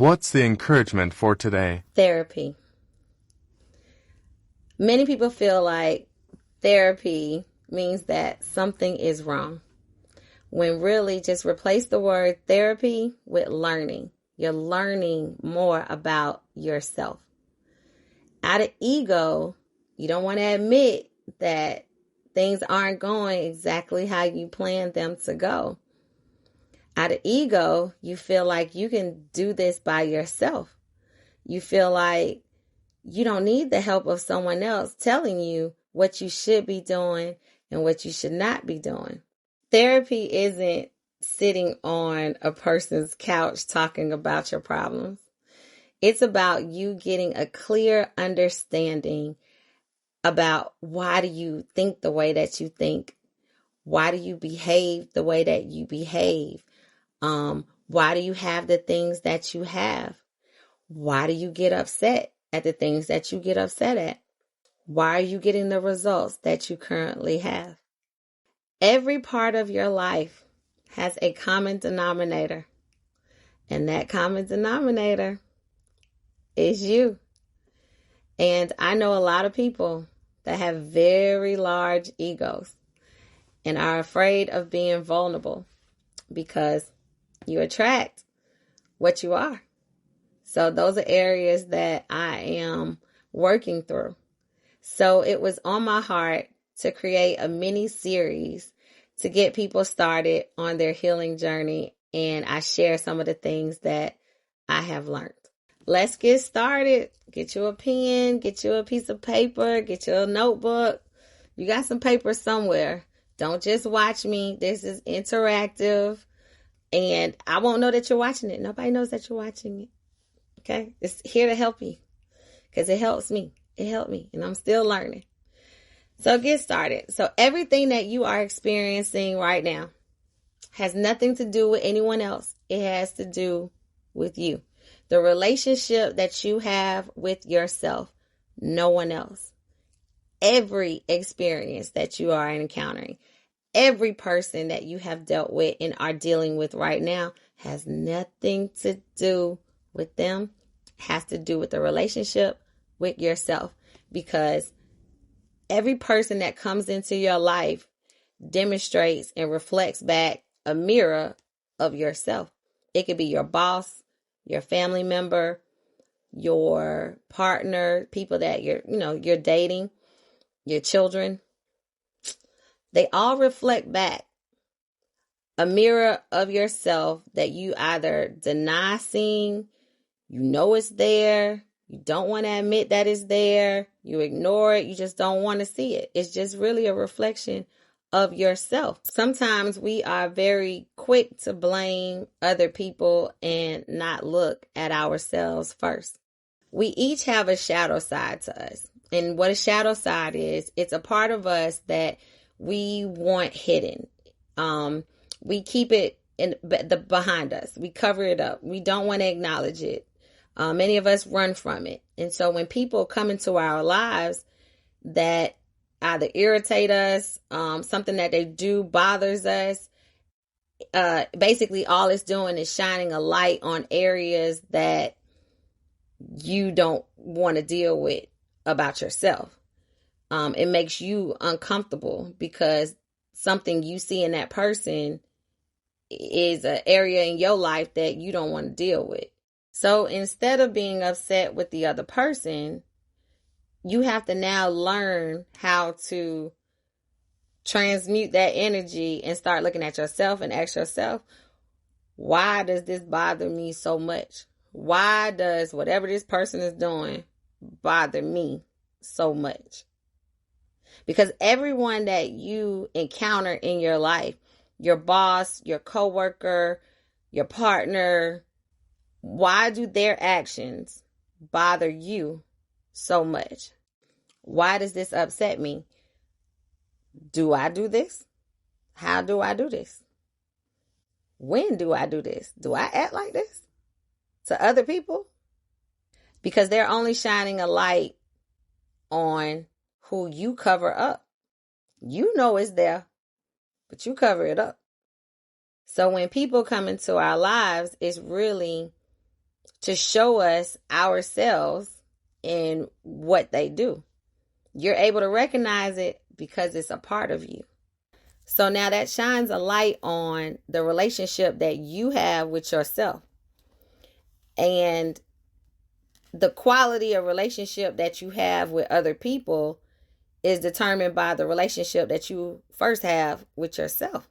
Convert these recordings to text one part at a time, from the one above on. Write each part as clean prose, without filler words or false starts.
What's the encouragement for today? Therapy. Many people feel like therapy means that something is wrong, when really just replace the word therapy with learning. You're learning more about yourself. Out of ego, you don't want to admit that things aren't going exactly how you planned them to go. Out of ego, you feel like you can do this by yourself. You feel like you don't need the help of someone else telling you what you should be doing and what you should not be doing. Therapy isn't sitting on a person's couch talking about your problems. It's about you getting a clear understanding about why do you think the way that you think? Why do you behave the way that you behave? Why do you have the things that you have? Why do you get upset at the things that you get upset at? Why are you getting the results that you currently have? Every part of your life has a common denominator, and that common denominator is you. And I know a lot of people that have very large egos and are afraid of being vulnerable because you attract what you are. So those are areas that I am working through. So it was on my heart to create a mini series to get people started on their healing journey. And I share some of the things that I have learned. Let's get started. Get you a pen, get you a piece of paper, get you a notebook. You got some paper somewhere. Don't just watch me. This is interactive. And I won't know that you're watching it. Nobody knows that you're watching it. Okay? It's here to help you because it helps me. It helped me and I'm still learning. So get started. So everything that you are experiencing right now has nothing to do with anyone else. It has to do with you. The relationship that you have with yourself, no one else. Every experience that you are encountering, every person that you have dealt with and are dealing with right now has nothing to do with them. It has to do with the relationship with yourself, because every person that comes into your life demonstrates and reflects back a mirror of yourself. It could be your boss, your family member, your partner, people that you're dating, your children. They all reflect back a mirror of yourself that you either deny seeing, you know it's there, you don't want to admit that it's there, you ignore it, you just don't want to see it. It's just really a reflection of yourself. Sometimes we are very quick to blame other people and not look at ourselves first. We each have a shadow side to us. And what a shadow side is, it's a part of us that we want hidden. We keep it behind us. We cover it up. We don't want to acknowledge it. Many of us run from it. And so when people come into our lives that either irritate us, something that they do bothers us, basically all it's doing is shining a light on areas that you don't want to deal with about yourself. It makes you uncomfortable because something you see in that person is an area in your life that you don't want to deal with. So instead of being upset with the other person, you have to now learn how to transmute that energy and start looking at yourself and ask yourself, why does this bother me so much? Why does whatever this person is doing bother me so much? Because everyone that you encounter in your life, your boss, your coworker, your partner, why do their actions bother you so much? Why does this upset me? Do I do this? How do I do this? When do I do this? Do I act like this to other people? Because they're only shining a light on who you cover up. You know it's there, but you cover it up. So when people come into our lives, it's really to show us ourselves in what they do. You're able to recognize it because it's a part of you. So now that shines a light on the relationship that you have with yourself. And the quality of relationship that you have with other people is determined by the relationship that you first have with yourself.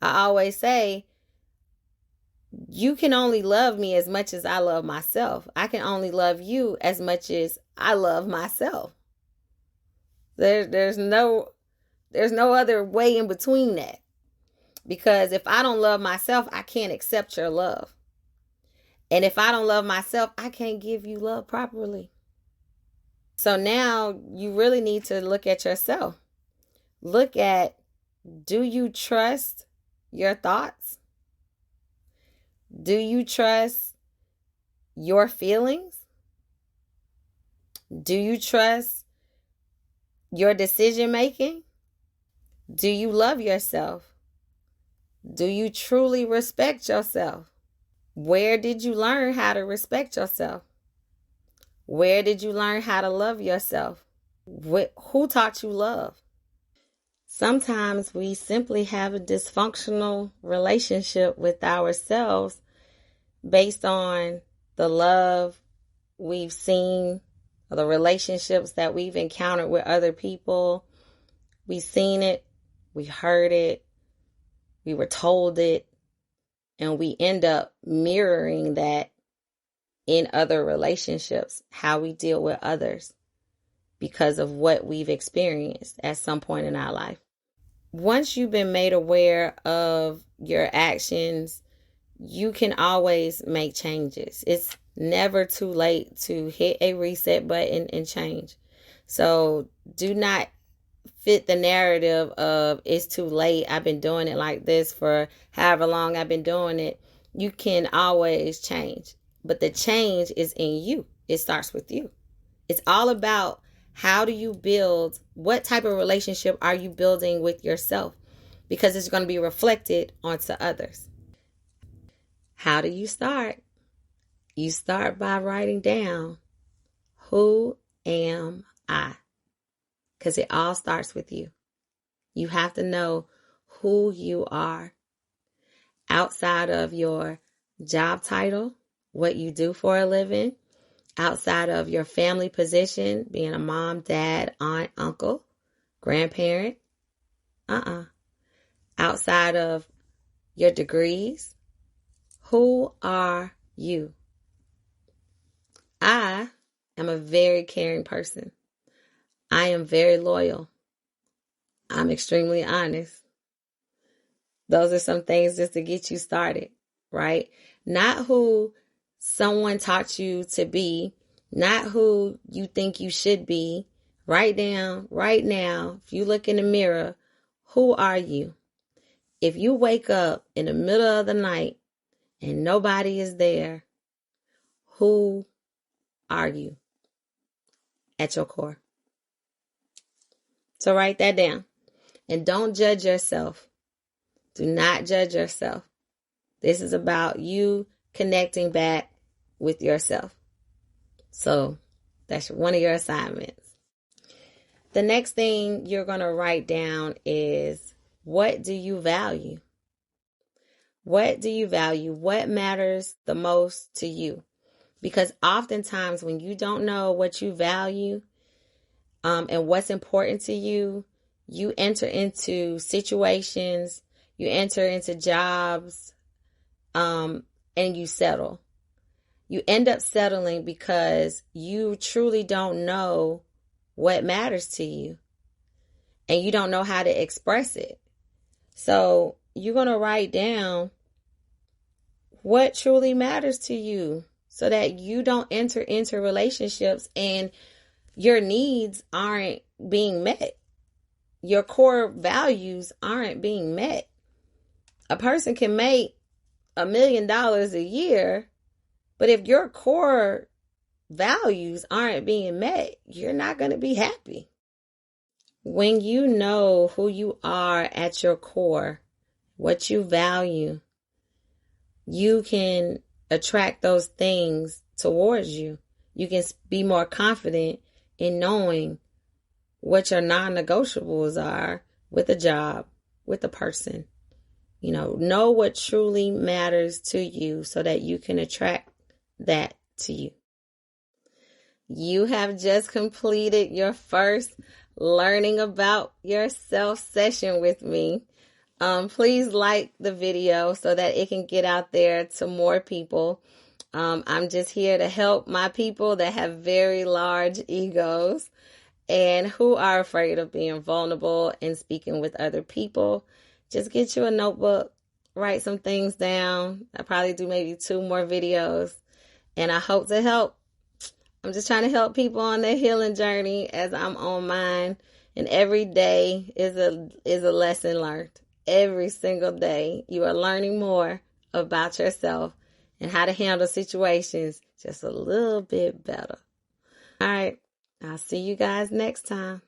I always say, you can only love me as much as I love myself. I can only love you as much as I love myself. There's no other way in between that. Because if I don't love myself, I can't accept your love. And if I don't love myself, I can't give you love properly. So now you really need to look at yourself. Look at, do you trust your thoughts? Do you trust your feelings? Do you trust your decision making? Do you love yourself? Do you truly respect yourself? Where did you learn how to respect yourself? Where did you learn how to love yourself? Who taught you love? Sometimes we simply have a dysfunctional relationship with ourselves based on the love we've seen, or the relationships that we've encountered with other people. We've seen it, we heard it, we were told it, and we end up mirroring that in other relationships, how we deal with others, because of what we've experienced at some point in our life. Once you've been made aware of your actions, you can always make changes. It's never too late to hit a reset button and change. So do not fit the narrative of it's too late. I've been doing it like this for however long I've been doing it. You can always change. But the change is in you. It starts with you. It's all about, how do you build, what type of relationship are you building with yourself? Because it's going to be reflected onto others. How do you start? You start by writing down, who am I? Because it all starts with you. You have to know who you are outside of your job title, what you do for a living, outside of your family position, being a mom, dad, aunt, uncle, grandparent. Outside of your degrees. Who are you? I am a very caring person. I am very loyal. I'm extremely honest. Those are some things just to get you started, right? Not who someone taught you to be, not who you think you should be. Write down right now, if you look in the mirror, who are you? If you wake up in the middle of the night and nobody is there, who are you at your core? So write that down. And don't judge yourself. Do not judge yourself. This is about you connecting back with yourself. So that's one of your assignments. The next thing you're going to write down is, what do you value? What do you value? What matters the most to you? Because oftentimes when you don't know what you value and what's important to you, you enter into situations, you enter into jobs, and you settle. You end up settling because you truly don't know what matters to you. And you don't know how to express it. So you're going to write down what truly matters to you so that you don't enter into relationships and your needs aren't being met. Your core values aren't being met. A person can make $1 million a year, but if your core values aren't being met, you're not going to be happy. When you know who you are at your core, what you value, you can attract those things towards you. You can be more confident in knowing what your non-negotiables are with a job, with a person. Know what truly matters to you so that you can attract that to you. You have just completed your first learning about yourself session with me. Please like the video so that it can get out there to more people. I'm just here to help my people that have very large egos and who are afraid of being vulnerable and speaking with other people. Just get you a notebook, write some things down. I'll probably do maybe 2 more videos, and I hope to help. I'm just trying to help people on their healing journey as I'm on mine. And every day is a lesson learned. Every single day you are learning more about yourself and how to handle situations just a little bit better. All right. I'll see you guys next time.